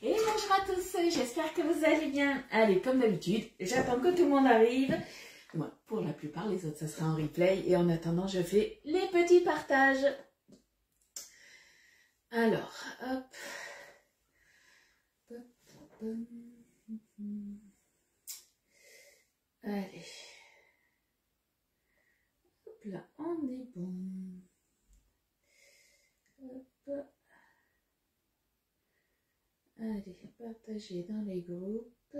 Et bonjour à tous, j'espère que vous allez bien. Allez, comme d'habitude, j'attends que tout le monde arrive. Moi, pour la plupart, les autres, ça sera en replay. Et en attendant, je fais les petits partages. Alors, hop. Allez. Hop là, on est bon. Hop. Allez, partager dans les groupes.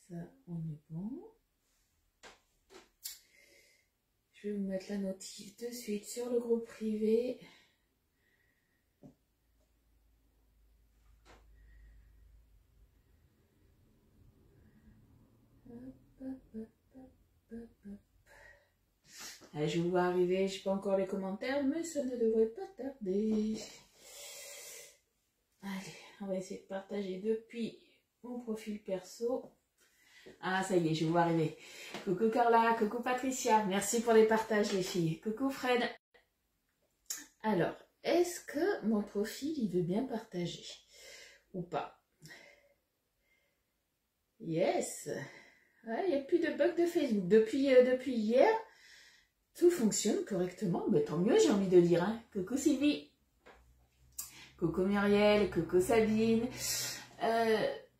Ça, on est bon. Je vais vous mettre la notif de suite sur le groupe privé. Allez, je vous vois arriver, je n'ai pas encore les commentaires, mais ça ne devrait pas tarder. Allez, on va essayer de partager depuis mon profil perso. Ah, ça y est, je vous vois arriver. Coucou Carla, coucou Patricia, merci pour les partages les filles. Coucou Fred. Alors, est-ce que mon profil, il veut bien partager ou pas? Yes. Il n'y a plus de bug de Facebook. Depuis hier, tout fonctionne correctement. Mais tant mieux, j'ai envie de dire. Hein. Coucou Sylvie. Coucou Muriel. Coucou Sabine.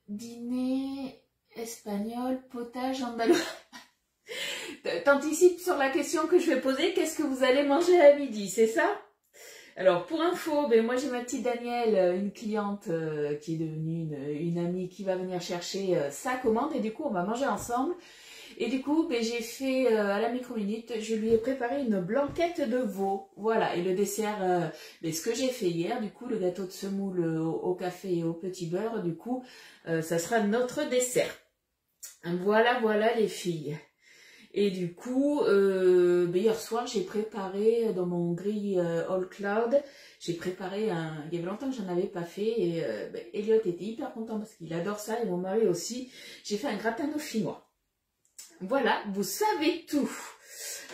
Dîner espagnol, potage andalou. T'anticipes sur la question que je vais poser. Qu'est-ce que vous allez manger à midi? C'est ça? Alors, pour info, ben, moi j'ai ma petite Danielle, une cliente qui est devenue une amie qui va venir chercher sa commande et du coup on va manger ensemble. Et du coup, ben, j'ai fait à la micro-minute, je lui ai préparé une blanquette de veau. Voilà, et le dessert, ben, ce que j'ai fait hier, du coup, le gâteau de semoule au café et au petit beurre, du coup, ça sera notre dessert. Voilà, voilà les filles. Et du coup, ben hier soir, j'ai préparé dans mon grille All Cloud, j'ai préparé il y avait longtemps que j'en avais pas fait et ben, Elliot était hyper content parce qu'il adore ça et mon mari aussi. J'ai fait un gratin dauphinois. Voilà, vous savez tout.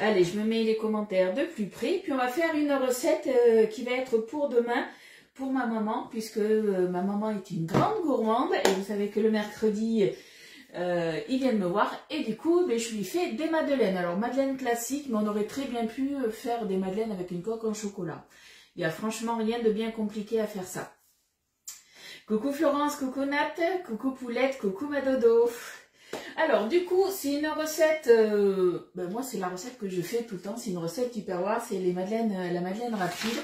Allez, je me mets les commentaires de plus près, puis on va faire une recette qui va être pour demain, pour ma maman, puisque ma maman est une grande gourmande et vous savez que le mercredi... ils viennent me voir et du coup ben, je lui fais des madeleines. Alors madeleine classique, mais on aurait très bien pu faire des madeleines avec une coque en chocolat. Il n'y a franchement rien de bien compliqué à faire ça. Coucou Florence, coucou Nat, coucou Poulette, coucou Madodo. Alors du coup c'est une recette, ben, moi c'est la recette que je fais tout le temps, c'est une recette tupperware, c'est les madeleines, la madeleine rapide.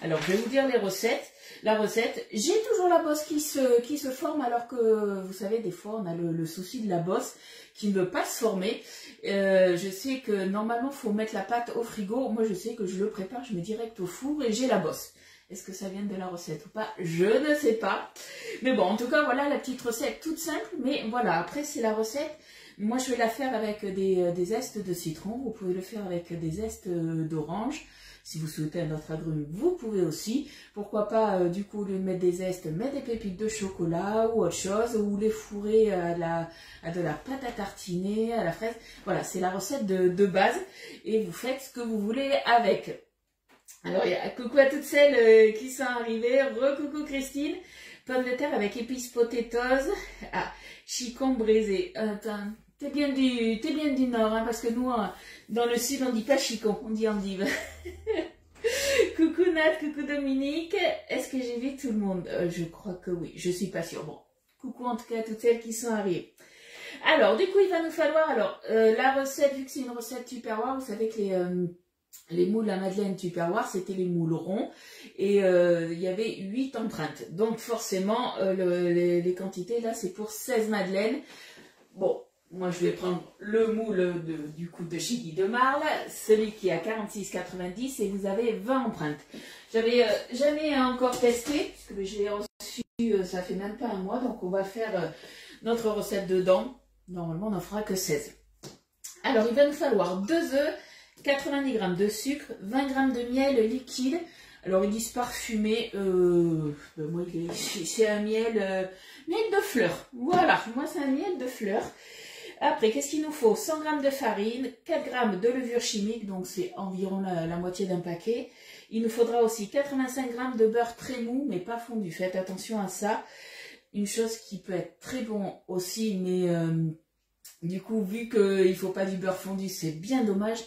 Alors je vais vous dire les recettes. La recette, j'ai toujours la bosse qui se forme alors que, vous savez, des fois on a le souci de la bosse qui ne veut pas se former. Je sais que normalement il faut mettre la pâte au frigo. Moi je sais que je le prépare, je mets direct au four et j'ai la bosse. Est-ce que ça vient de la recette ou pas? Je ne sais pas. Mais bon, en tout cas, voilà la petite recette toute simple. Mais voilà, après c'est la recette. Moi je vais la faire avec des zestes de citron. Vous pouvez le faire avec des zestes d'orange. Si vous souhaitez un autre agrume, vous pouvez aussi. Pourquoi pas, du coup, au lieu de mettre des zestes, mettre des pépites de chocolat ou autre chose, ou les fourrer à de la pâte à tartiner, à la fraise. Voilà, c'est la recette de base. Et vous faites ce que vous voulez avec. Alors, coucou à toutes celles qui sont arrivées. Re-coucou Christine. Pommes de terre avec épices potatoes. Ah, chicon braisé. T'es bien du nord, hein, parce que nous, dans le sud, on dit pas chicon, on dit endive. Coucou Nat, coucou Dominique. Est-ce que j'ai vu tout le monde? Je crois que oui, je suis pas sûre. Bon, coucou en tout cas à toutes celles qui sont arrivées. Alors, du coup, il va nous falloir, la recette, vu que c'est une recette tupperware, vous savez que les moules à madeleine tupperware, c'était les moules ronds et il y avait 8 empreintes. Donc forcément, les quantités, là, c'est pour 16 madeleines. Bon. Moi, je vais prendre le moule du coup de chez Guy de Marle, celui qui est à 46,90 et vous avez 20 empreintes. J'avais jamais encore testé, puisque je l'ai reçu, ça fait même pas un mois, donc on va faire notre recette dedans. Normalement, on n'en fera que 16. Alors, il va nous falloir 2 œufs, 90 g de sucre, 20 g de miel liquide. Alors, ils disent parfumé, moi, c'est un miel de fleurs. Voilà, moi, c'est un miel de fleurs. Après, qu'est-ce qu'il nous faut? 100 g de farine, 4 g de levure chimique, donc c'est environ la moitié d'un paquet. Il nous faudra aussi 85 g de beurre très mou, mais pas fondu, faites attention à ça. une chose qui peut être très bon aussi, mais du coup, vu qu'il ne faut pas du beurre fondu, c'est bien dommage.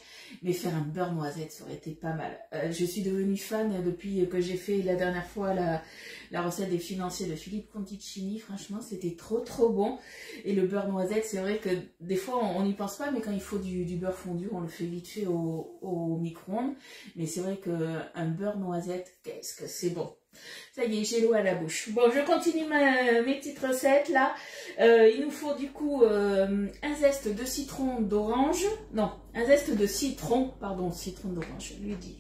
Mais faire un beurre noisette, ça aurait été pas mal. Je suis devenue fan depuis que j'ai fait la dernière fois la recette des financiers de Philippe Conticini. Franchement, c'était trop bon. Et le beurre noisette, c'est vrai que des fois, on n'y pense pas, mais quand il faut du beurre fondu, on le fait vite fait au micro-ondes. Mais c'est vrai qu'un beurre noisette, qu'est-ce que c'est bon. Ça y est, j'ai l'eau à la bouche. Bon, je continue mes petites recettes là. Il nous faut du coup un zeste de citron d'orange. Non, un zeste de citron, pardon, citron d'orange, je lui dis.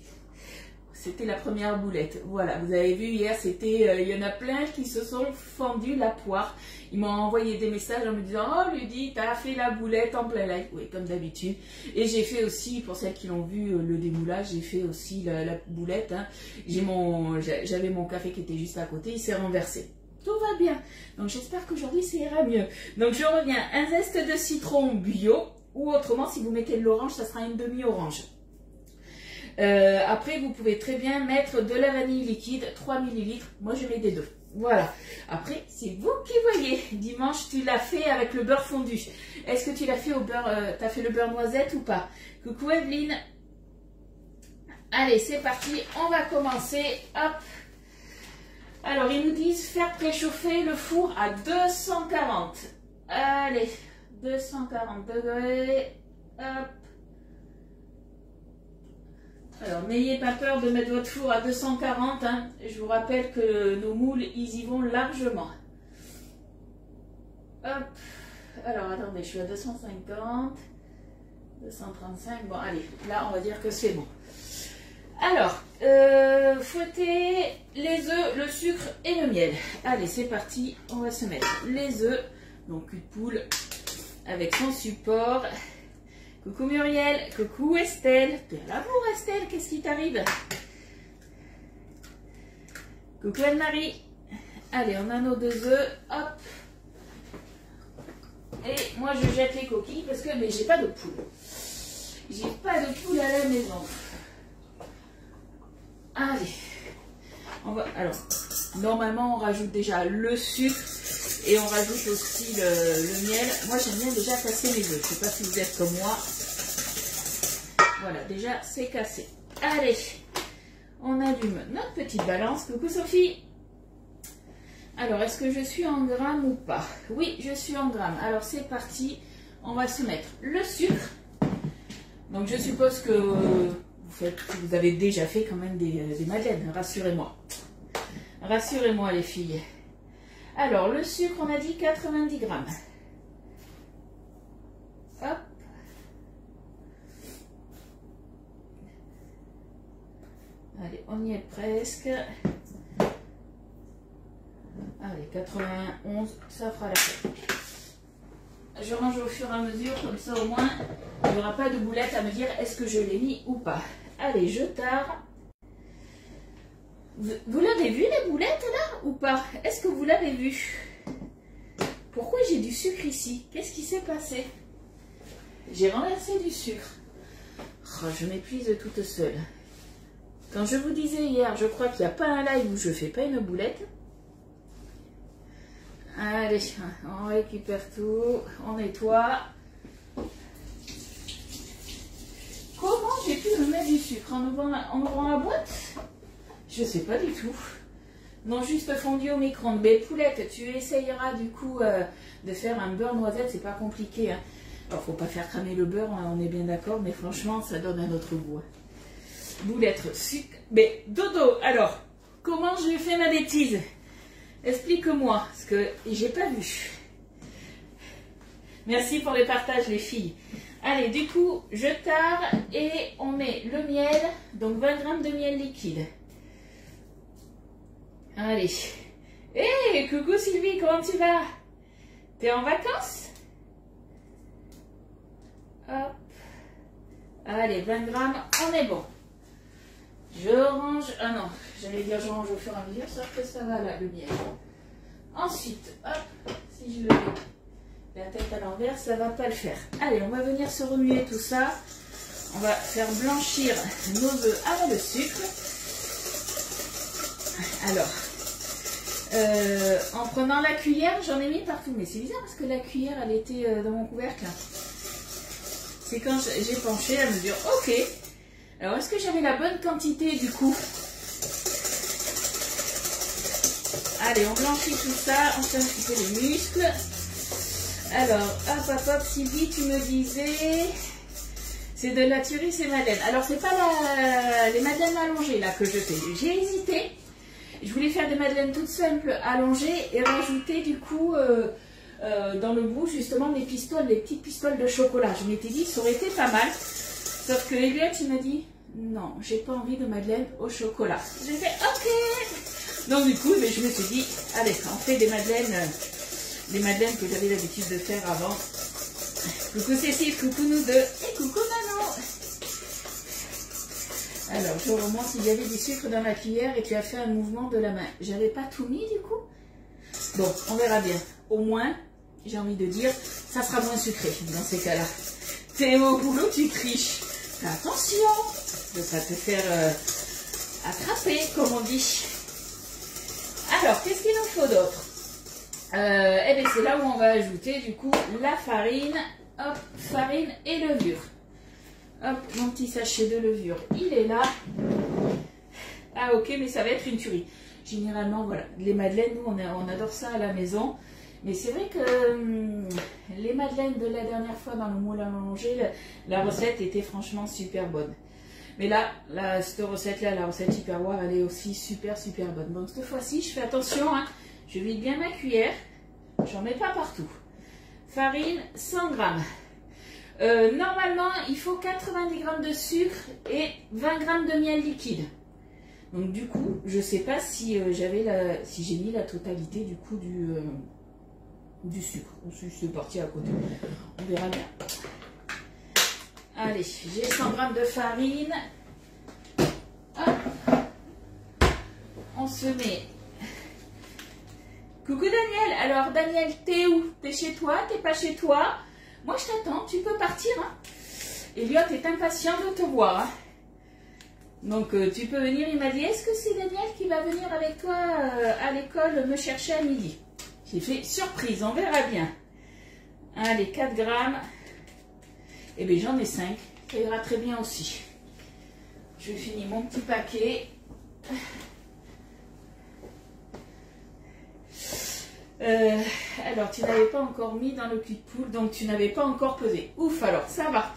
C'était la première boulette. Voilà, vous avez vu hier, c'était, il y en a plein qui se sont fendus la poire. Ils m'ont envoyé des messages en me disant « Oh Ludie, t'as fait la boulette en plein live. » Oui, comme d'habitude. Et j'ai fait aussi, pour celles qui l'ont vu, le démoulage, j'ai fait aussi la boulette. Hein. J'avais mon café qui était juste à côté, il s'est renversé. Tout va bien. Donc j'espère qu'aujourd'hui ça ira mieux. Donc je reviens, un zeste de citron bio, ou autrement, si vous mettez de l'orange, ça sera une demi-orange. Après, vous pouvez très bien mettre de la vanille liquide, 3 ml. Moi, je mets des 2. Voilà. Après, c'est vous qui voyez. Dimanche, tu l'as fait avec le beurre fondu. Est-ce que tu l'as fait au beurre, t'as fait le beurre noisette ou pas? Coucou Evelyne. Allez, c'est parti. On va commencer. Hop. Alors, ils nous disent faire préchauffer le four à 240. Allez, 240 degrés. Hop. Alors, n'ayez pas peur de mettre votre four à 240. Hein. Je vous rappelle que nos moules, ils y vont largement. Hop. Alors, attendez, je suis à 250. 235. Bon, allez, là, on va dire que c'est bon. Alors, fouettez les œufs, le sucre et le miel. Allez, c'est parti. On va se mettre les œufs. Donc, cul de poule avec son support. Coucou Muriel, coucou Estelle. T'es à l'amour Estelle, qu'est-ce qui t'arrive? Coucou Anne-Marie. Allez, on a nos 2 œufs. Hop. Et moi je jette les coquilles parce que mais j'ai pas de poule. J'ai pas de poule à la maison. Allez. Alors, normalement on rajoute déjà le sucre. Et on rajoute aussi le miel. Moi, j'aime bien déjà casser les œufs. Je ne sais pas si vous êtes comme moi. Voilà, déjà, c'est cassé. Allez, on allume notre petite balance. Coucou Sophie. Alors, est-ce que je suis en grammes ou pas? Oui, je suis en grammes. Alors, c'est parti. On va se mettre le sucre. Donc, je suppose que vous avez déjà fait quand même des madeleines. Rassurez-moi. Rassurez-moi, les filles. Alors, le sucre, on a dit 90 grammes. Hop. Allez, on y est presque. Allez, 91, ça fera la fête. Je range au fur et à mesure, comme ça au moins, il n'y aura pas de boulette à me dire est-ce que je l'ai mis ou pas. Allez, je tarde. Vous l'avez vu les boulettes là ou pas? Est-ce que vous l'avez vu? Pourquoi j'ai du sucre ici? Qu'est-ce qui s'est passé? J'ai renversé du sucre. Oh, je m'épuise toute seule. Quand je vous disais hier, je crois qu'il n'y a pas un live où je ne fais pas une boulette. Allez, on récupère tout, on nettoie. Comment j'ai pu me mettre du sucre en ouvrant la boîte? Je sais pas du tout. Non, juste fondu au micro-ondes. Mais Poulette, tu essayeras du coup de faire un beurre noisette, c'est pas compliqué. Hein. Alors, faut pas faire cramer le beurre, hein, on est bien d'accord, mais franchement, ça donne un autre goût. Boulette, sucre. Mais Dodo, alors, comment j'ai fait ma bêtise? Explique-moi, parce que j'ai pas vu. Merci pour les partages, les filles. Allez, du coup, je tare et on met le miel, donc 20 grammes de miel liquide. Allez. Hé, coucou Sylvie, comment tu vas? T'es en vacances? Hop. Allez, 20 grammes, on est bon. Je range... Ah non, j'allais dire je range au fur et à mesure, sauf que ça va là, le miel. Ensuite, hop, si je le mets la tête à l'envers, ça va pas le faire. Allez, on va venir se remuer tout ça. On va faire blanchir nos œufs avec le sucre. Alors, en prenant la cuillère, j'en ai mis partout. Mais c'est bizarre parce que la cuillère, elle était dans mon couvercle. C'est quand j'ai penché à me dire, ok. Alors, est-ce que j'avais la bonne quantité du coup? Allez, on blanchit tout ça, on fait un petit peu les muscles. Alors, hop, Sylvie, tu me disais... C'est de la Thuris et madeleine. Alors, c'est pas les madeleines allongées là que je fais. J'ai hésité. Je voulais faire des madeleines toutes simples allongées et rajouter du coup dans le bout justement des pistoles, les petites pistoles de chocolat. Je m'étais dit ça aurait été pas mal. Sauf que Elliot il m'a dit non, j'ai pas envie de madeleine au chocolat. J'ai fait ok. Donc du coup je me suis dit allez, on fait des madeleines que j'avais l'habitude de faire avant. Coucou Cécile, coucou nous deux et coucou Manon. Alors, je remonte, il y avait du sucre dans la cuillère et tu as fait un mouvement de la main. J'avais pas tout mis du coup? Bon, on verra bien. Au moins, j'ai envie de dire, ça sera moins sucré dans ces cas-là. T'es au boulot, tu triches. Fais attention, ça te faire attraper, comme on dit. Alors, qu'est-ce qu'il nous faut d'autre? Eh bien, c'est là où on va ajouter du coup la farine. Hop, farine et levure. Hop, mon petit sachet de levure, il est là. Ah ok, mais ça va être une tuerie. Généralement, voilà, les madeleines, nous, on adore ça à la maison. Mais c'est vrai que les madeleines de la dernière fois dans le moule allongé, la recette était franchement super bonne. Mais là, cette recette-là, la recette Tupperware, elle est aussi super bonne. Donc cette fois-ci, je fais attention, hein, je vide bien ma cuillère. J'en mets pas partout. Farine, 100 grammes. Normalement, il faut 90 grammes de sucre et 20 grammes de miel liquide. Donc du coup, je ne sais pas si si j'ai mis la totalité du coup du sucre. Ou si c'est parti à côté. On verra bien. Allez, j'ai 100 grammes de farine. Hop. On se met... Coucou Daniel. Alors Daniel, t'es où? T'es chez toi? T'es pas chez toi? Moi, je t'attends, tu peux partir. Hein. Elliot est impatient de te voir. Hein. Donc, tu peux venir. Il m'a dit, est-ce que c'est Daniel qui va venir avec toi à l'école me chercher à midi? J'ai fait surprise, on verra bien. Allez, 4 grammes. Eh bien, j'en ai 5. Ça ira très bien aussi. Je finis mon petit paquet. Alors, tu n'avais pas encore mis dans le cul de poule, donc tu n'avais pas encore pesé. Ouf, alors, ça va.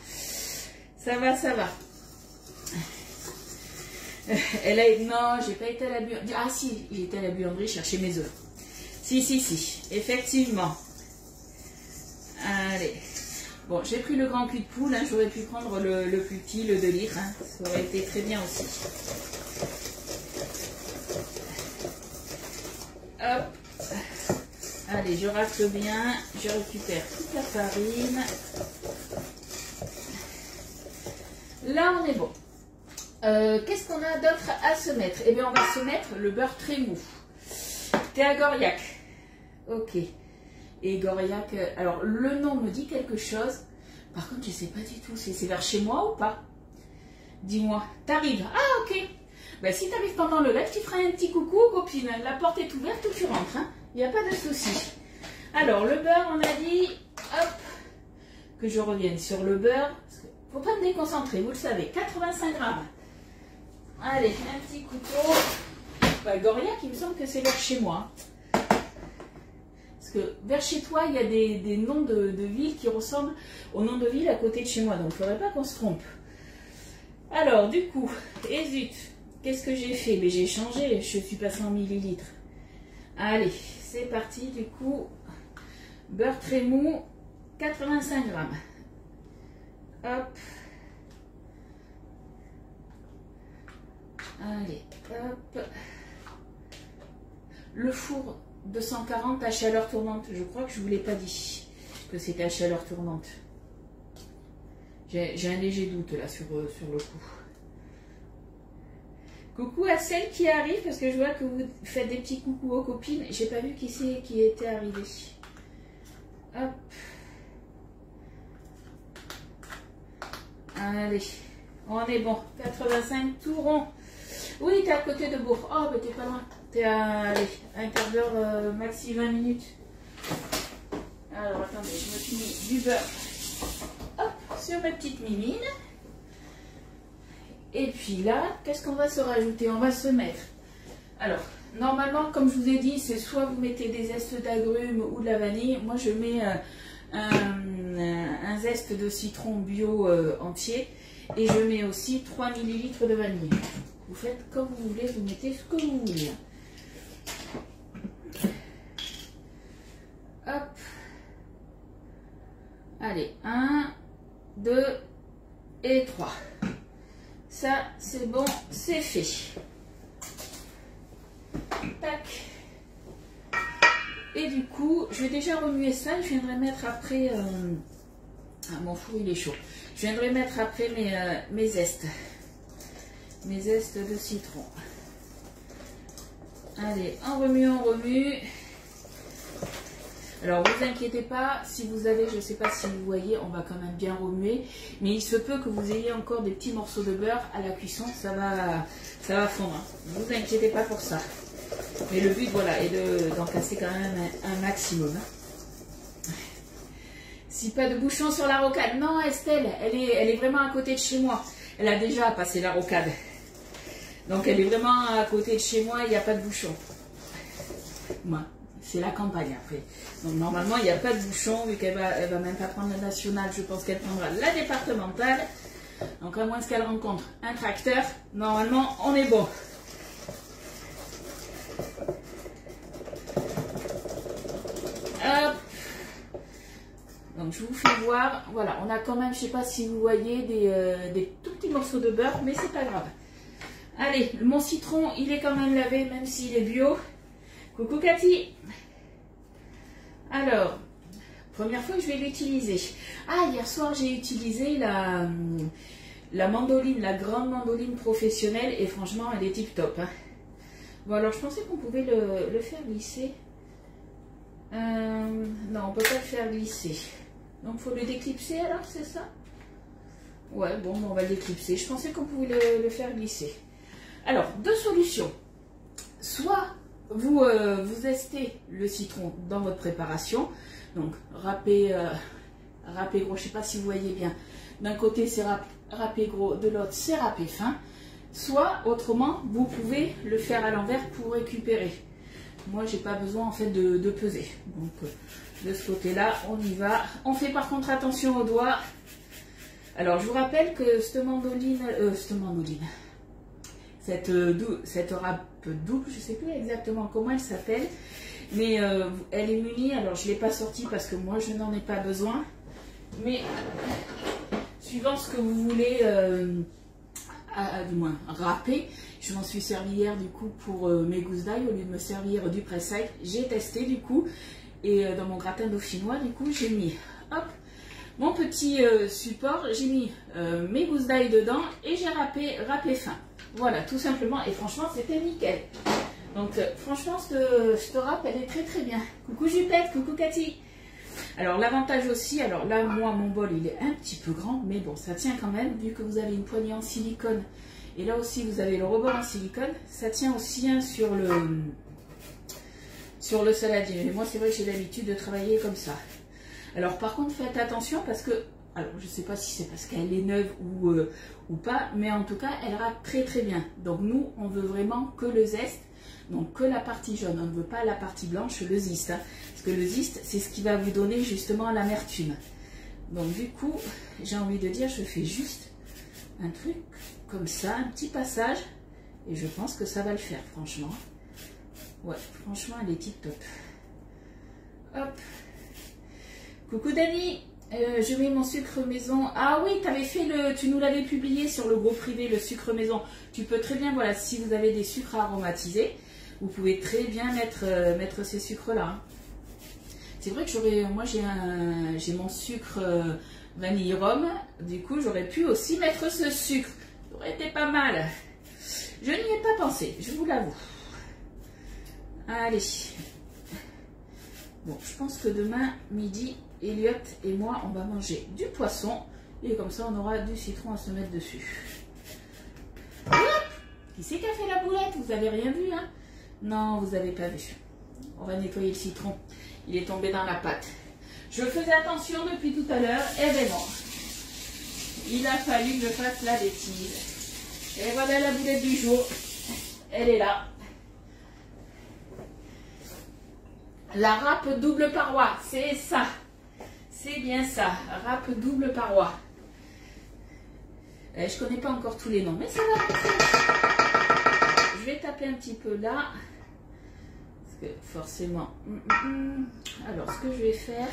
Ça va. Elle a... Non, j'ai pas été à la buanderie. Ah si, j'ai été à la buanderie chercher mes œufs. Si, effectivement. Allez. Bon, j'ai pris le grand cul de poule, hein. J'aurais pu prendre le plus petit, le 2 litres. Hein. Ça aurait été très bien aussi. Hop. Allez, je racle bien, je récupère toute la farine. Là, on est bon. Qu'est-ce qu'on a d'autre à se mettre? Eh bien, on va se mettre le beurre très mou. T'es à Goriac. Ok. Et Goriac, alors le nom me dit quelque chose. Par contre, je ne sais pas du tout. C'est vers chez moi ou pas? Dis-moi. T'arrives? Ah, ok. Ben, si t'arrives pendant le live, tu feras un petit coucou aux copines. La porte est ouverte ou tu rentres. Hein. Il n'y a pas de souci. Alors, le beurre, on a dit, hop, que je revienne sur le beurre. Parce que faut pas me déconcentrer, vous le savez. 85 grammes. Allez, un petit couteau. Bah, Goriac, il me semble que c'est vers chez moi. Parce que vers chez toi, il y a des noms de villes qui ressemblent aux noms de villes à côté de chez moi. Donc, il ne faudrait pas qu'on se trompe. Alors, du coup, et zut, qu'est-ce que j'ai fait? Mais j'ai changé, je suis passée en millilitres. Allez, c'est parti, du coup, beurre très mou, 85 grammes. Hop. Allez, hop. Le four 240 à chaleur tournante, je crois que je ne vous l'ai pas dit, que c'était à chaleur tournante. J'ai un léger doute là sur le coup. Coucou à celle qui arrive, parce que je vois que vous faites des petits coucous aux copines. J'ai pas vu qui c'est qui était arrivé. Hop. Allez, on est bon. 85 tout rond. Oui, t'es à côté de Bourg. Oh, mais t'es pas loin. était à allez, un quart d'heure, maxi 20 minutes. Alors attendez, je me suis mis du beurre hop, sur ma petite mimine. Et puis là, qu'est-ce qu'on va se rajouter? On va se mettre. Alors, normalement, comme je vous ai dit, c'est soit vous mettez des zestes d'agrumes ou de la vanille. Moi, je mets un zeste de citron bio entier. Et je mets aussi 3 ml de vanille. Vous faites comme vous voulez, vous mettez ce que vous voulez. Hop. Allez, 1, 2 et 3. Ça, c'est bon, c'est fait. Tac. Et du coup, je vais déjà remuer ça. Je viendrai mettre après... Ah, mon four, il est chaud. Je viendrai mettre après mes zestes. Mes zestes de citron. Allez, on remue, on remue. Alors, vous inquiétez pas, si vous avez, je ne sais pas si vous voyez, on va quand même bien remuer. Mais il se peut que vous ayez encore des petits morceaux de beurre à la cuisson. Ça va fondre. Hein. Ne vous inquiétez pas pour ça. Mais le but, voilà, est d'en casser quand même un maximum. Hein. Si pas de bouchon sur la rocade. Non, Estelle, elle est vraiment à côté de chez moi. Elle a déjà passé la rocade. Donc, elle est vraiment à côté de chez moi, il n'y a pas de bouchon. Moi, c'est la campagne après. Donc, normalement, il n'y a pas de bouchon, vu qu'elle va même pas prendre la nationale. Je pense qu'elle prendra la départementale. Donc, à moins qu'elle rencontre un tracteur, normalement, on est bon. Hop. Donc je vous fais voir, voilà, on a quand même, je sais pas si vous voyez, des tout petits morceaux de beurre, mais c'est pas grave. Allez, mon citron, il est quand même lavé, même s'il est bio. Coucou Cathy. Alors, première fois que je vais l'utiliser. Ah, hier soir, j'ai utilisé la mandoline, la grande mandoline professionnelle, et franchement, elle est tip top. Hein. Bon, alors je pensais qu'on pouvait le faire glisser. Non, on peut pas le faire glisser. Donc, il faut le déclipser alors, c'est ça? Ouais, bon, on va le déclipser. Je pensais qu'on pouvait le faire glisser. Alors, deux solutions. Soit vous estez le citron dans votre préparation. Donc, râpé gros, je sais pas si vous voyez bien. D'un côté, c'est râpé gros, de l'autre, c'est râpé fin. Soit, autrement, vous pouvez le faire à l'envers pour récupérer. Moi, j'ai pas besoin en fait de peser. Donc, de ce côté-là, on y va. On fait par contre attention aux doigts. Alors, je vous rappelle que cette râpe double, je sais plus exactement comment elle s'appelle, mais elle est munie. Alors, je l'ai pas sortie parce que moi, je n'en ai pas besoin. Mais suivant ce que vous voulez, du moins râper. Je m'en suis servi hier du coup pour mes gousses d'ail au lieu de me servir du presse sec. J'ai testé du coup et dans mon gratin dauphinois du coup j'ai mis hop mon petit support, j'ai mis mes gousses d'ail dedans et j'ai râpé fin. Voilà tout simplement et franchement c'était nickel. Donc franchement cette râpe elle est très très bien. Coucou Jupette, coucou Cathy. Alors l'avantage aussi, alors là moi mon bol il est un petit peu grand mais bon ça tient quand même vu que vous avez une poignée en silicone. Et là aussi, vous avez le rebord en silicone. Ça tient aussi hein, sur le saladier. Mais moi, c'est vrai que j'ai l'habitude de travailler comme ça. Alors, par contre, faites attention parce que... Alors, je ne sais pas si c'est parce qu'elle est neuve ou pas. Mais en tout cas, elle râpe très très bien. Donc, nous, on veut vraiment que le zeste. Donc, que la partie jaune. On ne veut pas la partie blanche, le zeste. Hein, parce que le zeste, c'est ce qui va vous donner justement l'amertume. Donc, du coup, j'ai envie de dire, je fais juste un truc... comme ça, un petit passage et je pense que ça va le faire franchement. Ouais, franchement elle est tip top. Hop. Coucou Dani, je mets mon sucre maison. Ah oui, tu nous l'avais publié sur le groupe privé, le sucre maison. Tu peux très bien, voilà, si vous avez des sucres aromatisés, vous pouvez très bien mettre ces sucres là. Hein. C'est vrai que moi j'ai mon sucre vanille rhum, du coup j'aurais pu aussi mettre ce sucre. Ça aurait été pas mal. Je n'y ai pas pensé, je vous l'avoue. Allez. Bon, je pense que demain, midi, Elliot et moi, on va manger du poisson. Et comme ça, on aura du citron à se mettre dessus. Hop! Qui c'est qui a fait la boulette? Vous avez rien vu, hein? Non, vous n'avez pas vu. On va nettoyer le citron. Il est tombé dans la pâte. Je faisais attention depuis tout à l'heure. Et ben non. Il a fallu que je fasse la bêtise. Et voilà la boulette du jour. Elle est là. La râpe double paroi. C'est ça. C'est bien ça. Râpe double paroi. Je connais pas encore tous les noms. Mais ça va. Je vais taper un petit peu là. Parce que forcément. Alors, ce que je vais faire.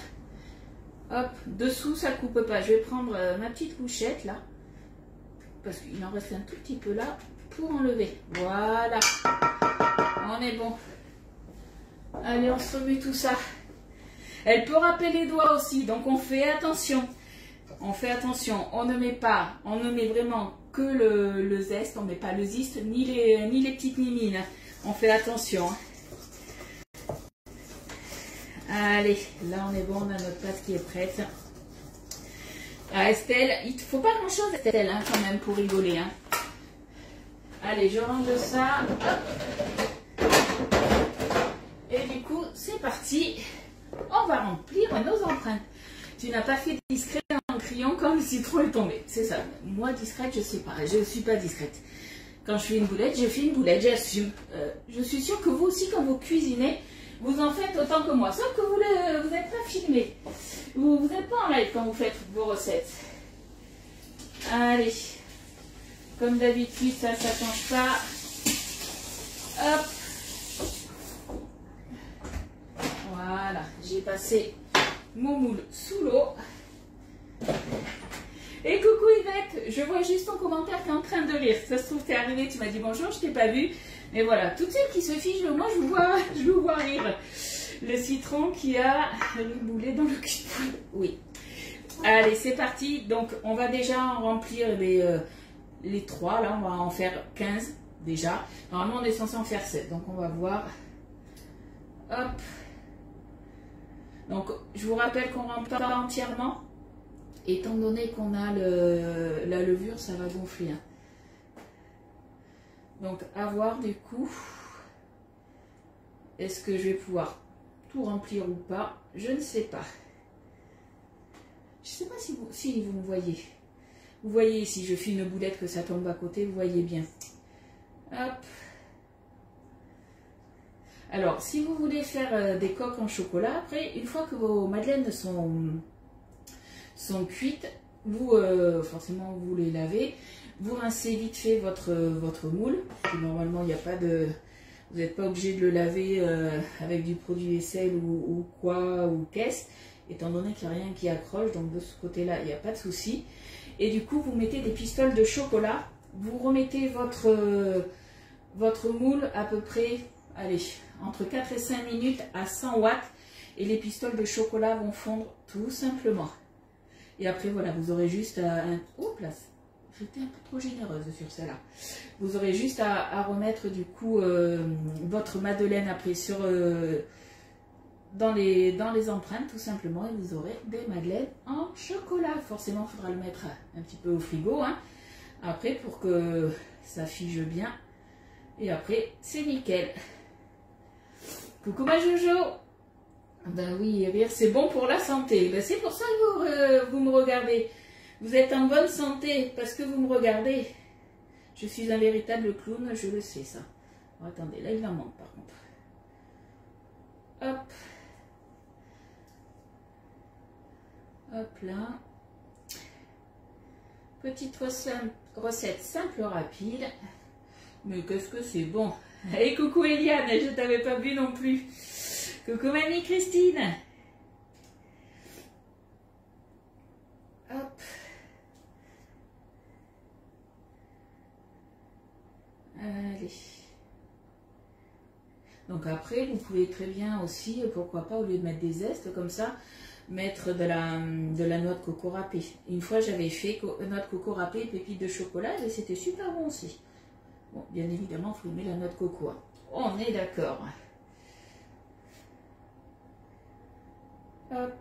Hop, dessous ça coupe pas. Je vais prendre ma petite couchette là. Parce qu'il en reste un tout petit peu là. Pour enlever. Voilà. On est bon. Allez, on se remet tout ça. Elle peut râper les doigts aussi. Donc on fait attention. On fait attention. On ne met pas. On ne met vraiment que le zeste. On ne met pas le ziste ni les petites mimines. On fait attention. Allez, là on est bon, on a notre pâte qui est prête. Ah, Estelle, il ne faut pas grand chose Estelle hein, quand même pour rigoler. Hein. Allez, je range ça. Hop. Et du coup, c'est parti. On va remplir nos empreintes. Tu n'as pas fait discret en criant quand le citron est tombé. C'est ça. Moi, discrète, je sais pas. Je ne suis pas discrète. Quand je fais une boulette, je fais une boulette, j'assume. Je suis sûre que vous aussi, quand vous cuisinez, vous en faites autant que moi, sauf que vous n'êtes pas filmé. Vous n'êtes pas en live quand vous faites vos recettes. Allez. Comme d'habitude, ça ne change pas. Hop. Voilà. J'ai passé mon moule sous l'eau. Et coucou Yvette, je vois juste ton commentaire, tu es en train de rire. Ça se trouve, tu es arrivé, tu m'as dit bonjour, je t'ai pas vu. Mais voilà, toutes celles qui se fichent, moi je vous vois rire. Le citron qui a riboulé dans le cul. Oui. Allez, c'est parti. Donc, on va déjà remplir les 3. Là, on va en faire 15 déjà. Normalement, on est censé en faire 7. Donc, on va voir. Hop. Donc, je vous rappelle qu'on ne remplit pas entièrement. Étant donné qu'on a la levure, ça va gonfler. Hein. Donc, à voir du coup, est-ce que je vais pouvoir tout remplir ou pas? Je ne sais pas. Je ne sais pas si vous me voyez. Vous voyez ici, je fais une boulette que ça tombe à côté, vous voyez bien. Hop. Alors, si vous voulez faire des coques en chocolat, après, une fois que vos madeleines sont cuites, vous, forcément, vous les lavez. Vous rincez vite fait votre moule. Normalement, il n'y a pas de... Vous n'êtes pas obligé de le laver avec du produit vaisselle ou quoi, ou caisse, étant donné qu'il n'y a rien qui accroche. Donc de ce côté-là, il n'y a pas de souci. Et du coup, vous mettez des pistoles de chocolat. Vous remettez votre moule à peu près, allez, entre 4 et 5 minutes à 100 watts. Et les pistoles de chocolat vont fondre tout simplement. Et après, voilà, vous aurez juste un... Oh, place. J'étais un peu trop généreuse sur celle-là. Vous aurez juste à remettre du coup votre madeleine après sur dans les empreintes tout simplement et vous aurez des madeleines en chocolat. Forcément, il faudra le mettre un petit peu au frigo hein, après pour que ça fige bien. Et après, c'est nickel. Coucou ma Jojo. Ben oui, rire c'est bon pour la santé. Ben, c'est pour ça que vous me regardez. Vous êtes en bonne santé parce que vous me regardez. Je suis un véritable clown, je le sais ça. Oh, attendez, là il en manque par contre. Hop. Hop là. Petite recette simple, rapide. Mais qu'est-ce que c'est bon. Et coucou Eliane, je ne t'avais pas vu non plus. Coucou mamie Christine. Hop. Allez. Donc après, vous pouvez très bien aussi, pourquoi pas, au lieu de mettre des zestes comme ça, mettre de la noix de coco râpée. Une fois, j'avais fait noix de coco râpée et pépites de chocolat et c'était super bon aussi. Bon, bien évidemment, il faut aimer la noix de coco. Hein. On est d'accord. Hop.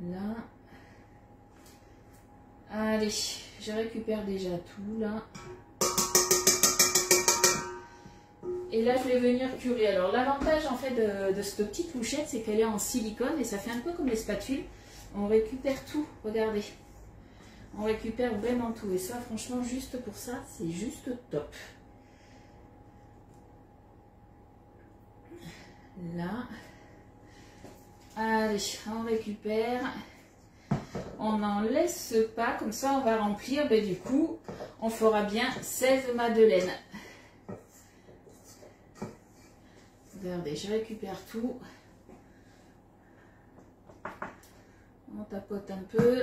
Là. Allez, je récupère déjà tout là. Et là, je vais venir curer. Alors, l'avantage en fait de cette petite louchette, c'est qu'elle est en silicone et ça fait un peu comme les spatules. On récupère tout, regardez. On récupère vraiment tout. Et ça, franchement, juste pour ça, c'est juste top. Là. Allez, on récupère. On n'en laisse pas, comme ça on va remplir. Ben, du coup, on fera bien 16 madeleines. Regardez, je récupère tout. On tapote un peu.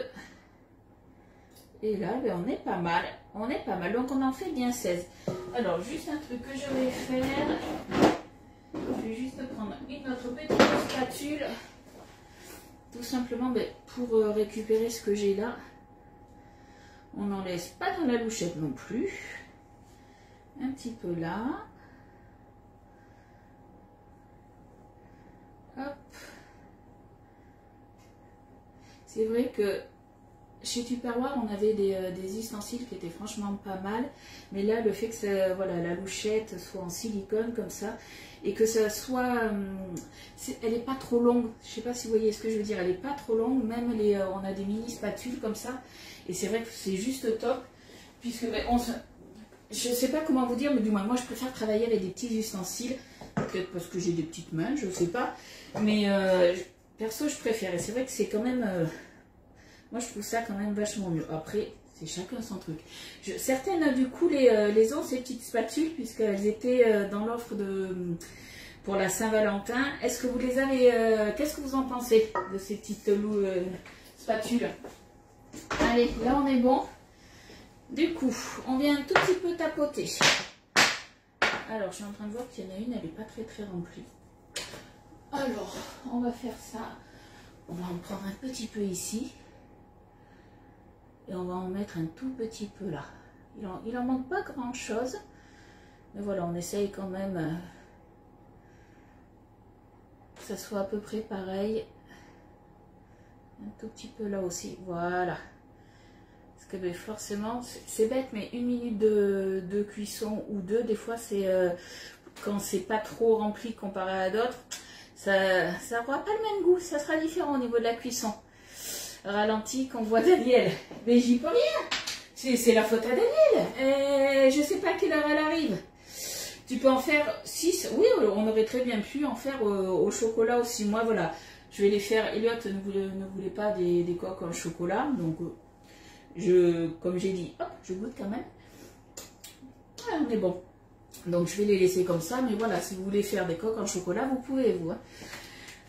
Et là, ben, on est pas mal. On est pas mal. Donc, on en fait bien 16. Alors, juste un truc que je vais faire. Je vais juste prendre une autre petite spatule. Tout simplement ben, pour récupérer ce que j'ai là. On n'en laisse pas dans la louchette non plus. Un petit peu là. Hop. C'est vrai que chez Tupperware, on avait des ustensiles qui étaient franchement pas mal. Mais là, le fait que ça, voilà, la louchette soit en silicone comme ça, et que ça soit... elle n'est pas trop longue. Je ne sais pas si vous voyez ce que je veux dire. Elle n'est pas trop longue. Même on a des mini spatules comme ça. Et c'est vrai que c'est juste top. Puisque je ne sais pas comment vous dire, mais du moins, moi, je préfère travailler avec des petits ustensiles. Peut-être parce que j'ai des petites mains, je ne sais pas. Mais perso, je préfère. Et c'est vrai que c'est quand même... moi, je trouve ça quand même vachement mieux. Après, c'est chacun son truc. Certaines, du coup, les ont, ces petites spatules, puisqu'elles étaient dans l'offre pour la Saint-Valentin. Est-ce que vous les avez... qu'est-ce que vous en pensez de ces petites spatules? Allez, là, on est bon. Du coup, on vient un tout petit peu tapoter. Alors, je suis en train de voir qu'il y en a une, elle n'est pas très remplie. Alors, on va faire ça. On va en prendre un petit peu ici. Et on va en mettre un tout petit peu là. Il en manque pas grand chose. Mais voilà, on essaye quand même que ça soit à peu près pareil. Un tout petit peu là aussi. Voilà. Parce que ben, forcément, c'est bête, mais 1 minute de cuisson ou 2, des fois, c'est quand c'est pas trop rempli comparé à d'autres, ça n'aura pas le même goût. Ça sera différent au niveau de la cuisson. Ralenti qu'on voit Daniel. Mais j'y peux rien. C'est la faute à Daniel. Je sais pas à quelle heure elle arrive. Tu peux en faire 6. Oui, on aurait très bien pu en faire au chocolat aussi. Moi, voilà. Je vais les faire. Elliot ne voulait pas des coques en chocolat. Donc, comme j'ai dit, hop, je goûte quand même. Ah, on est bon. Donc, je vais les laisser comme ça. Mais voilà, si vous voulez faire des coques en chocolat, vous pouvez, vous. Hein.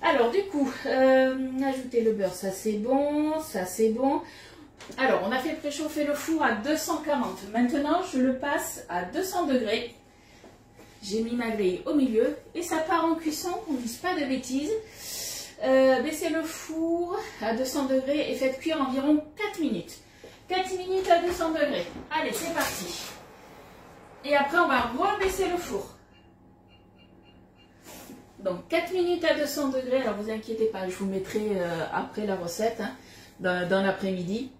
Alors, du coup, ajouter le beurre, ça c'est bon, ça c'est bon. Alors, on a fait préchauffer le four à 240. Maintenant, je le passe à 200 degrés. J'ai mis ma grille au milieu et ça part en cuisson, on ne dise pas de bêtises. Baissez le four à 200 degrés et faites cuire environ 4 minutes. 4 minutes à 200 degrés. Allez, c'est parti. Et après, on va rebaisser le four. Donc 4 minutes à 200 degrés, alors vous inquiétez pas, je vous mettrai après la recette, hein, dans l'après-midi.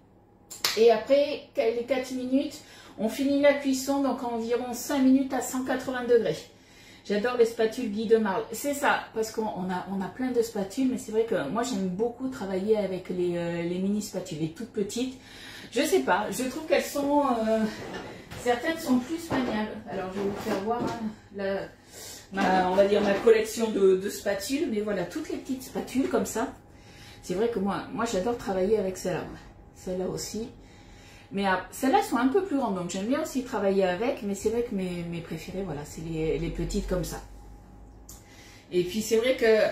Et après les 4 minutes, on finit la cuisson, donc environ 5 minutes à 180 degrés. J'adore les spatules Guy de Marle. C'est ça, parce qu'on a plein de spatules, mais c'est vrai que moi j'aime beaucoup travailler avec les mini spatules, les toutes petites. Je sais pas, je trouve qu'elles sont... certaines sont plus maniables. Alors je vais vous faire voir hein, on va dire ma collection de spatules, mais voilà, toutes les petites spatules comme ça. C'est vrai que moi j'adore travailler avec celle-là. Celle-là aussi. Mais celles-là sont un peu plus grandes, donc j'aime bien aussi travailler avec, mais c'est vrai que mes préférées, voilà, c'est les petites comme ça. Et puis c'est vrai que,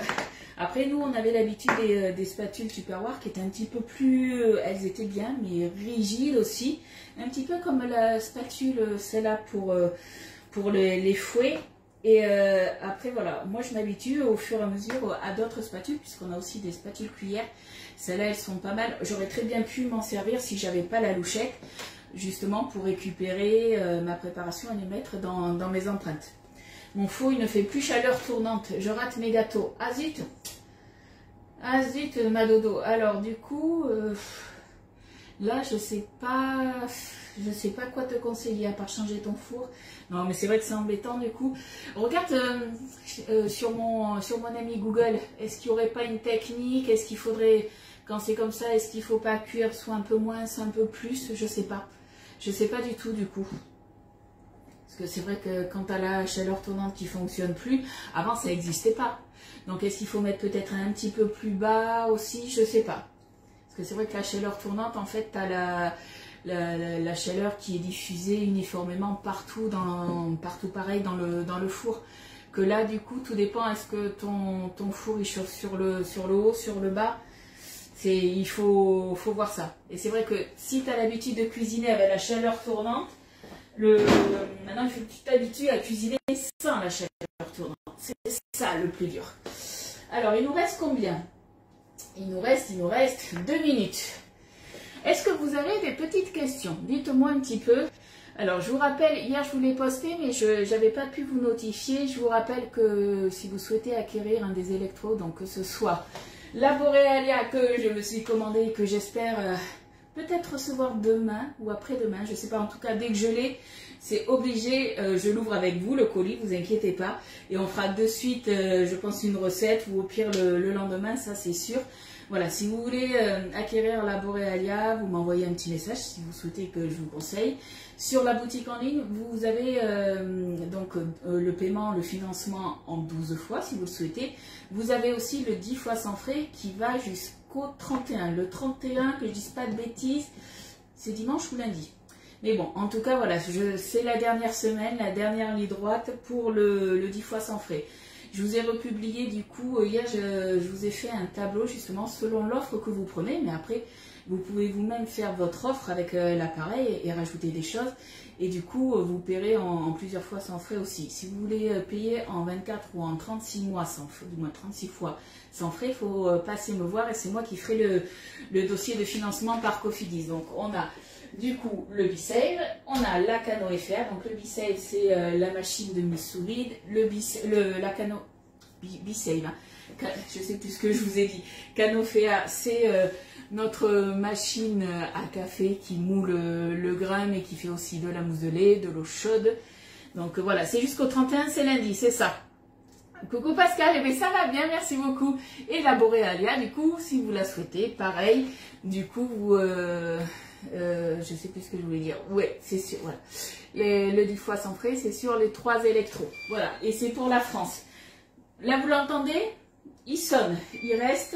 après nous, on avait l'habitude des spatules Tupperware qui étaient un petit peu plus, elles étaient bien, mais rigides aussi. Un petit peu comme la spatule, celle-là pour les fouets. Et après voilà, moi je m'habitue au fur et à mesure à d'autres spatules, puisqu'on a aussi des spatules cuillères. Celles-là elles sont pas mal, j'aurais très bien pu m'en servir si j'avais pas la louchette, justement pour récupérer ma préparation et les mettre dans mes empreintes. Mon four il ne fait plus chaleur tournante, je rate mes gâteaux. Ah zut, ah zut ma dodo. Alors du coup, Là, je sais pas quoi te conseiller à part changer ton four. Non, mais c'est vrai que c'est embêtant du coup. Regarde sur mon ami Google, est-ce qu'il n'y aurait pas une technique? Est-ce qu'il faudrait, quand c'est comme ça, est-ce qu'il ne faut pas cuire soit un peu moins, soit un peu plus? Je sais pas. Je sais pas du tout du coup. Parce que c'est vrai que quand tu as la chaleur tournante qui fonctionne plus, avant ça n'existait pas. Donc est-ce qu'il faut mettre peut-être un petit peu plus bas aussi? Je sais pas. Parce que c'est vrai que la chaleur tournante, en fait, tu as la chaleur qui est diffusée uniformément partout, partout pareil dans le four. Que là, du coup, tout dépend, est-ce que ton four il chauffe sur le haut, sur le bas? Il faut voir ça. Et c'est vrai que si tu as l'habitude de cuisiner avec la chaleur tournante, maintenant il faut que tu t'habitues à cuisiner sans la chaleur tournante. C'est ça le plus dur. Alors, il nous reste combien? Il nous reste 2 minutes. Est-ce que vous avez des petites questions? Dites-moi un petit peu. Alors, je vous rappelle, hier je vous l'ai posté, mais je n'avais pas pu vous notifier. Je vous rappelle que si vous souhaitez acquérir un des électrodes, donc que ce soit la Borealia que je me suis commandée et que j'espère peut-être recevoir demain ou après-demain, je ne sais pas, en tout cas dès que je l'ai, c'est obligé, je l'ouvre avec vous, le colis, vous inquiétez pas, et on fera de suite, je pense, une recette, ou au pire le lendemain, ça c'est sûr. Voilà, si vous voulez acquérir la Borealia, vous m'envoyez un petit message si vous souhaitez que je vous conseille. Sur la boutique en ligne, vous avez donc le paiement, le financement en 12 fois si vous le souhaitez. Vous avez aussi le 10 fois sans frais qui va jusqu'au 31. Le 31, que je ne dise pas de bêtises, c'est dimanche ou lundi. Mais bon, en tout cas, voilà, c'est la dernière semaine, la dernière ligne droite pour le 10 fois sans frais. Je vous ai republié du coup, hier je vous ai fait un tableau justement selon l'offre que vous prenez, mais après vous pouvez vous-même faire votre offre avec l'appareil et rajouter des choses. Et du coup, vous paierez en plusieurs fois sans frais aussi. Si vous voulez payer en 24 ou en 36 mois, du moins 36 fois sans frais, il faut passer me voir et c'est moi qui ferai le dossier de financement par Cofidis. Donc on a du coup le B-Save, on a la Cano FR. Donc le B-Save c'est la machine de mise sous vide, la Cano B-Save, hein. Je sais plus ce que je vous ai dit. Cano FR c'est notre machine à café qui moule le grain mais qui fait aussi de la mousse de lait, de l'eau chaude. Donc voilà, c'est jusqu'au 31, c'est lundi, c'est ça. Coucou Pascal, eh bien ça va bien, merci beaucoup. Et la Borealia, du coup, si vous la souhaitez, pareil, du coup, vous, je sais plus ce que je voulais dire. Ouais, c'est sûr, voilà. Le 10 fois sans frais, c'est sur les 3 électros. Voilà, et c'est pour la France. Là, vous l'entendez? Il sonne, il reste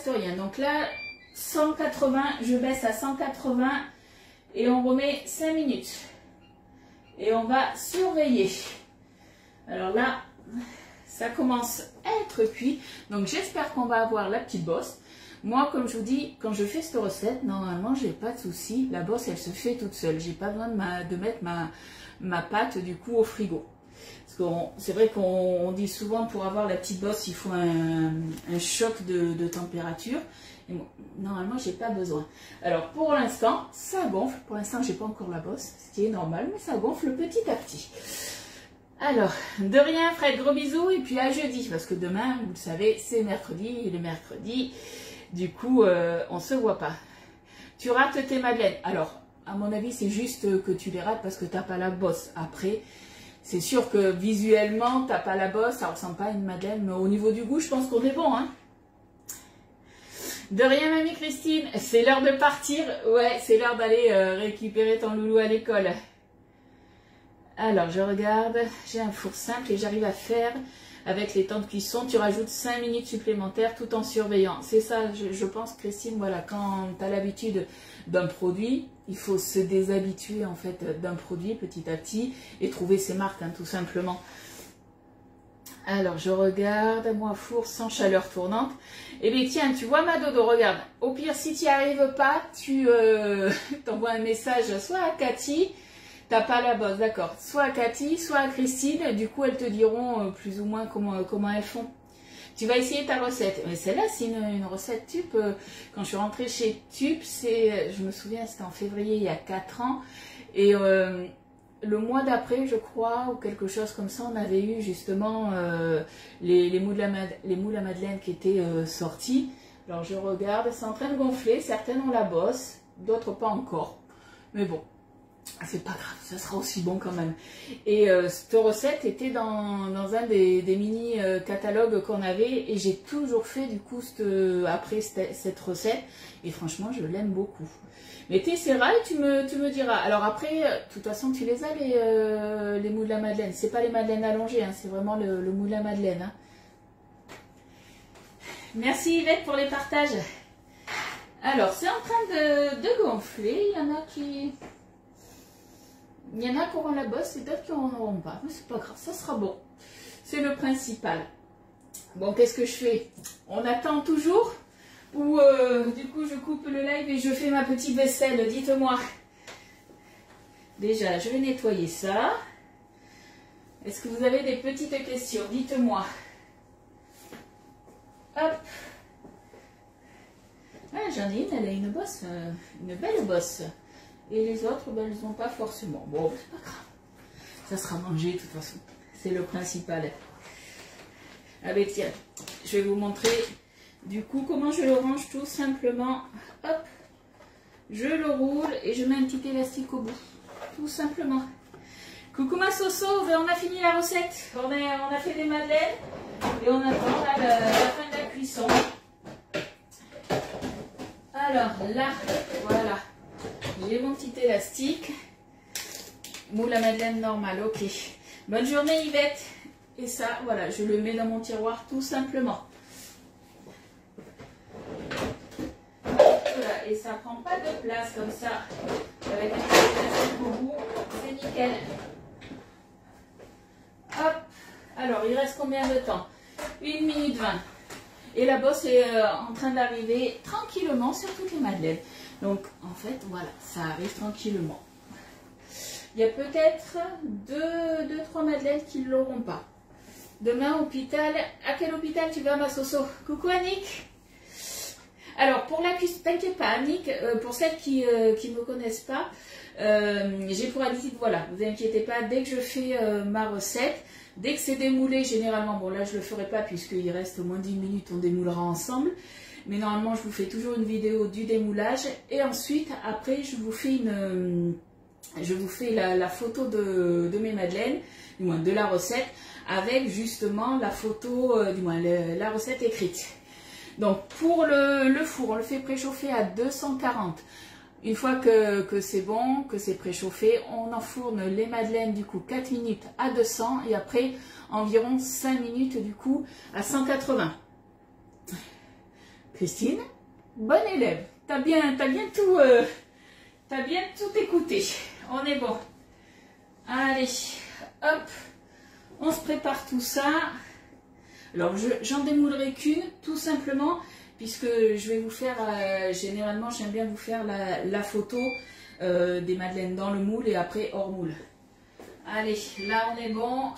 rien. Donc là, 180, je baisse à 180 et on remet 5 minutes. Et on va surveiller. Alors là, ça commence à être cuit. Donc j'espère qu'on va avoir la petite bosse. Moi, comme je vous dis, quand je fais cette recette, normalement, j'ai pas de souci. La bosse, elle se fait toute seule. J'ai pas besoin de mettre ma pâte du coup au frigo. Parce que c'est vrai qu'on dit souvent pour avoir la petite bosse, il faut un choc de température. Et bon, normalement, j'ai pas besoin. Alors pour l'instant, ça gonfle. Pour l'instant, j'ai pas encore la bosse, ce qui est normal, mais ça gonfle petit à petit. Alors, de rien, Fred, gros bisous, et puis à jeudi, parce que demain, vous le savez, c'est mercredi, et le mercredi, du coup, on se voit pas. Tu rates tes madeleines. Alors, à mon avis, c'est juste que tu les rates parce que t'as pas la bosse. Après, c'est sûr que visuellement, t'as pas la bosse, ça ressemble pas à une madeleine, mais au niveau du goût, je pense qu'on est bon, hein. De rien, mamie Christine, c'est l'heure de partir. Ouais, c'est l'heure d'aller récupérer ton loulou à l'école. Alors, je regarde, j'ai un four simple et j'arrive à faire avec les temps de cuisson. Tu rajoutes 5 minutes supplémentaires tout en surveillant. C'est ça, je pense, Christine, voilà, quand tu as l'habitude d'un produit, il faut se déshabituer en fait d'un produit petit à petit et trouver ses marques, hein, tout simplement. Alors, je regarde, moi, four sans chaleur tournante. Eh bien, tiens, tu vois ma dodo, regarde. Au pire, si tu n'y arrives pas, tu t'envoies un message soit à Cathy. T'as pas la bosse, d'accord. Soit à Cathy, soit à Christine. Du coup, elles te diront plus ou moins comment elles font. Tu vas essayer ta recette. Mais celle-là, c'est une recette Tup. Quand je suis rentrée chez Tup, je me souviens, c'était en février, il y a 4 ans. Et le mois d'après, je crois, ou quelque chose comme ça, on avait eu justement les moules à madeleine qui étaient sortis. Alors, je regarde, c'est en train de gonfler. Certaines ont la bosse. d'autres pas encore. Mais bon, c'est pas grave, ça sera aussi bon quand même. Et cette recette était dans un des mini catalogues qu'on avait, et j'ai toujours fait du coup après cette recette, et franchement je l'aime beaucoup. Mais tu essaieras et tu me diras. Alors après, de toute façon tu les as les moules à madeleine, c'est pas les madeleines allongées, hein, c'est vraiment le moule à madeleine. Hein. Merci Yvette pour les partages. Alors c'est en train de gonfler, il y en a qui auront la bosse et d'autres qui n'en auront pas. Mais c'est pas grave, ça sera bon. C'est le principal. Bon, qu'est-ce que je fais? On attend toujours? Ou du coup je coupe le live et je fais ma petite vaisselle? Dites-moi. Déjà, je vais nettoyer ça. Est-ce que vous avez des petites questions? Dites-moi. Hop. Ah, j'en ai une, elle a une bosse, une belle bosse. Et les autres, ben, elles n'ont pas forcément. Bon, c'est pas grave. Ça sera mangé de toute façon. C'est le principal. Ah ben tiens, je vais vous montrer du coup comment je le range tout simplement. Hop, je le roule et je mets un petit élastique au bout. Tout simplement. Coucou ma Soso, ben, on a fini la recette. On a fait des madeleines et on attend la fin de la cuisson. Alors là, voilà. J'ai mon petit élastique. Moule à madeleine normal, ok. Bonne journée Yvette. Et ça, voilà, je le mets dans mon tiroir tout simplement. Voilà, et ça prend pas de place comme ça. Avec un petit élastique au bout, c'est nickel. Hop. Alors, il reste combien de temps? 1 minute 20. Et la bosse est en train d'arriver tranquillement sur toutes les madeleines. Donc, en fait, voilà, ça arrive tranquillement. Il y a peut-être 2-3 madeleines qui ne l'auront pas. Demain, hôpital. À quel hôpital tu vas, ma Soso? Coucou, Annick. Alors, pour la cuisine, t'inquiète pas, Annick, pour celles qui ne me connaissent pas, j'ai pour habitude, voilà, vous inquiétez pas, dès que je fais ma recette, dès que c'est démoulé, généralement, bon là, je le ferai pas puisqu'il reste moins d'1 minute, on démoulera ensemble. Mais normalement, je vous fais toujours une vidéo du démoulage. Et ensuite, après, je vous fais la photo de mes madeleines, du moins de la recette, avec justement la photo, du moins la recette écrite. Donc, pour le four, on le fait préchauffer à 240. Une fois que c'est bon, que c'est préchauffé, on enfourne les madeleines du coup 4 minutes à 200 et après environ 5 minutes du coup à 180. Christine, bonne élève, t'as bien tout écouté. On est bon. Allez, hop, on se prépare tout ça. Alors, j'en démoulerai qu'une, tout simplement, puisque je vais vous faire, généralement, j'aime bien vous faire la photo des madeleines dans le moule et après hors moule. Allez, là, on est bon.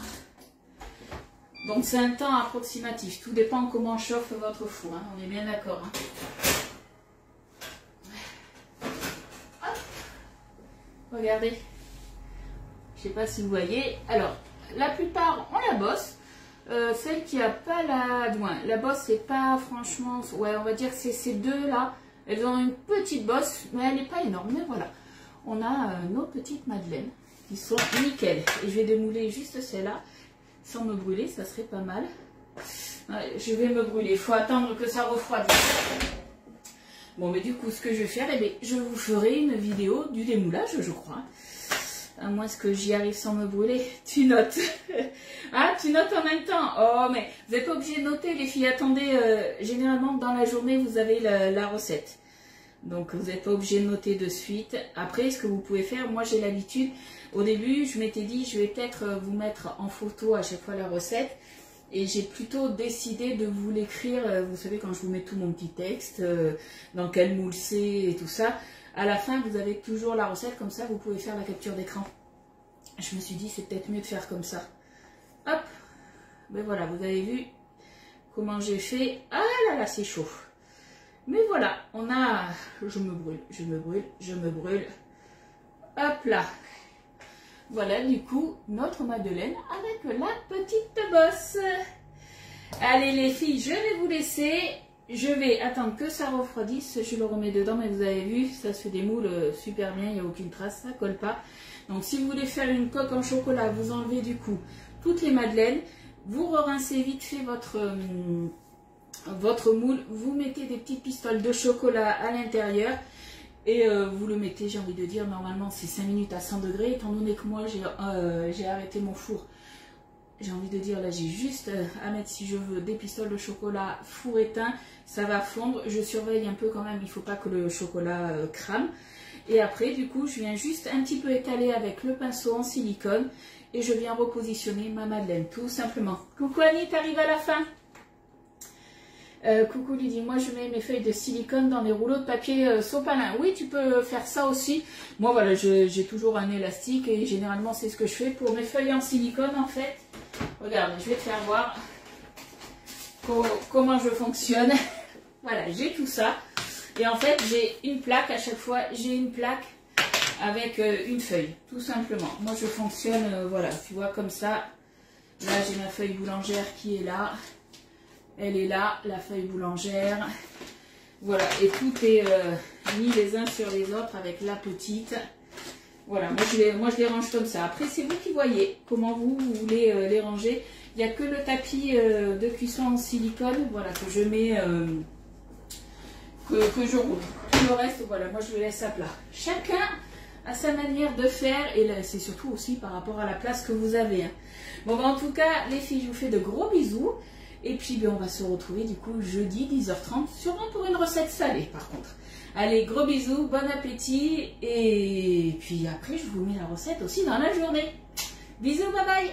Donc, c'est un temps approximatif. Tout dépend comment chauffe votre four. Hein. On est bien d'accord. Hein. Regardez. Je ne sais pas si vous voyez. Alors, la plupart ont la bosse. Celle qui n'a pas la bosse, c'est pas franchement, ouais, on va dire que c'est ces deux là, elles ont une petite bosse, mais elle n'est pas énorme, mais voilà, on a nos petites madeleines qui sont nickel, et je vais démouler juste celle-là, sans me brûler, ça serait pas mal. Ouais, je vais me brûler, il faut attendre que ça refroidisse. Bon, mais du coup, ce que je vais faire, eh bien, je vous ferai une vidéo du démoulage, je crois. À moins que j'y arrive sans me brûler. Tu notes. Ah, tu notes en même temps. Oh, mais vous n'êtes pas obligé de noter, les filles. Attendez, généralement, dans la journée, vous avez la recette. Donc, vous n'êtes pas obligé de noter de suite. Après, ce que vous pouvez faire, moi, j'ai l'habitude. Au début, je m'étais dit, je vais peut-être vous mettre en photo à chaque fois la recette. Et j'ai plutôt décidé de vous l'écrire. Vous savez, quand je vous mets tout mon petit texte, dans quel moule c'est et tout ça. À la fin, vous avez toujours la recette, comme ça, vous pouvez faire la capture d'écran. Je me suis dit, c'est peut-être mieux de faire comme ça. Hop, ben voilà, vous avez vu comment j'ai fait. Ah là là, c'est chaud. Mais voilà, on a... Je me brûle, je me brûle, je me brûle. Hop là. Voilà, du coup, notre madeleine avec la petite bosse. Allez les filles, je vais vous laisser. je vais attendre que ça refroidisse, je le remets dedans, mais vous avez vu, ça se fait des moules super bien, il n'y a aucune trace, ça colle pas. Donc si vous voulez faire une coque en chocolat, vous enlevez du coup toutes les madeleines, vous rincez vite fait votre moule, vous mettez des petites pistoles de chocolat à l'intérieur et vous le mettez, j'ai envie de dire, normalement c'est 5 minutes à 100 degrés, étant donné que moi j'ai arrêté mon four. J'ai envie de dire, là j'ai juste à mettre, si je veux, des pistoles de chocolat four éteint, ça va fondre. Je surveille un peu quand même, il ne faut pas que le chocolat crame. Et après, du coup, je viens juste un petit peu étaler avec le pinceau en silicone et je viens repositionner ma madeleine, tout simplement. Coucou Annie, t'arrives à la fin. Coucou Lydie, moi je mets mes feuilles de silicone dans les rouleaux de papier sopalin. Oui, tu peux faire ça aussi. Moi voilà, j'ai toujours un élastique et généralement c'est ce que je fais pour mes feuilles en silicone en fait. Regarde, je vais te faire voir comment je fonctionne. Voilà, j'ai tout ça. Et en fait, j'ai une plaque à chaque fois. J'ai une plaque avec une feuille, tout simplement. Moi, je fonctionne, voilà, tu vois, comme ça. Là, j'ai ma feuille boulangère qui est là. Elle est là, la feuille boulangère. Voilà, et tout est mis les uns sur les autres avec la petite. Voilà, moi je les range comme ça. Après, c'est vous qui voyez comment vous voulez les ranger. Il n'y a que le tapis de cuisson en silicone, voilà, que je mets, que je roule. Tout le reste, voilà, moi je le laisse à plat. Chacun a sa manière de faire et c'est surtout aussi par rapport à la place que vous avez. Hein. Bon, en tout cas, les filles, je vous fais de gros bisous. Et puis, ben, on va se retrouver du coup jeudi 10h30, sûrement pour une recette salée par contre. Allez, gros bisous, bon appétit. Et puis après, je vous mets la recette aussi dans la journée. Bisous, bye bye.